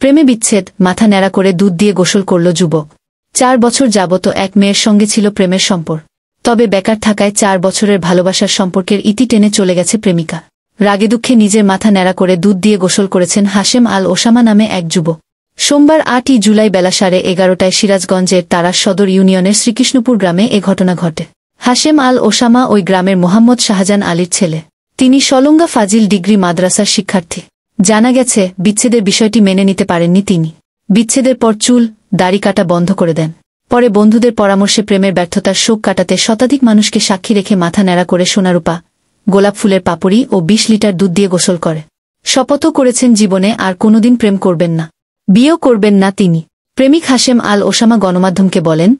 প্রেমে বিচ্ছেদ, মাথা ন্যাড়া করে দুধ দিয়ে গোসল করল যুবক। 4 বছর যাবত এক মেয়ের সঙ্গে ছিল প্রেমের সম্পর্ক। তবে বেকার থাকায় 4 বছরের ভালোবাসার সম্পর্কের ইতি টেনে চলে গেছে প্রেমিকা। রাগে দুঃখে নিজের মাথা ন্যাড়া করে দুধ দিয়ে গোসল করেছেন হাশেম আল ওসামা নামে এক যুবক। সোমবার 8ই জুলাই বেলা 11:30টায় সিরাজগঞ্জের তারাস সদর ইউনিয়নের শ্রীকৃষ্ণপুর গ্রামে এ ঘটনা ঘটে। হাশেম আল ওসামা ওই গ্রামের মোহাম্মদ শাহজাহান আলীর ছেলে। তিনি সলঙ্গা ফাজিল ডিগ্রি মাদ্রাসার শিক্ষার্থী। জানা গেছে, বিচ্ছেদের বিষয়টি মেনে নিতে পারেননি তিনি। বিচ্ছেদের পর চুল, দাড়ি কাটা বন্ধ করে দেন। পরে বন্ধুদের পরামর্শে প্রেমের ব্যর্থতার শোক কাটাতে শতাধিক মানুষকে সাক্ষী রেখে মাথা ন্যাড়া করে সোনারূপা, গোলাপ ফুলের পাপড়ি ও 20 লিটার দুধ দিয়ে গোসল করে। শপথও করেছেন জীবনে আর কোনোদিন প্রেম করবেন না, বিয়েও করবেন না তিনি। প্রেমিক হাশেম আল ওসামা গণমাধ্যমকে বলেন,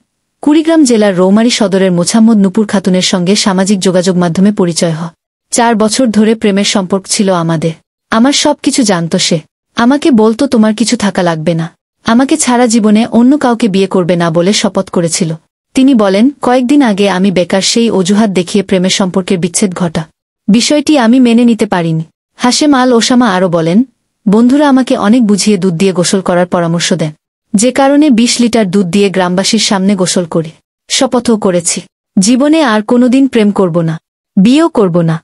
কুড়িগ্রাম জেলার রৌমারী সদরের মোছাম্মদ নূপুর খাতুনের সঙ্গে সামাজিক যোগাযোগ মাধ্যমে পরিচয় হয়। 4 বছর ধরে প্রেমের সম্পর্ক ছিল আমাদের। আমার সবকিছু জানত সে। আমাকে বলতো তোমার কিছু থাকা লাগবে না, আমাকে ছাড়া জীবনে অন্য কাউকে বিয়ে করবে না বলে শপথ করেছিল। তিনি বলেন, কয়েকদিন আগে আমি বেকার সেই অজুহাত দেখিয়ে প্রেমের সম্পর্কের বিচ্ছেদ ঘটা। বিষয়টি আমি মেনে নিতে পারিনি। হাশেম আল ওসামা আরও বলেন, বন্ধুরা আমাকে অনেক বুঝিয়ে দুধ দিয়ে গোসল করার পরামর্শ দেন, যে কারণে 20 লিটার দুধ দিয়ে গ্রামবাসীর সামনে গোসল করি। শপথও করেছি, জীবনে আর কোনোদিন প্রেম করব না, বিয়েও করব না।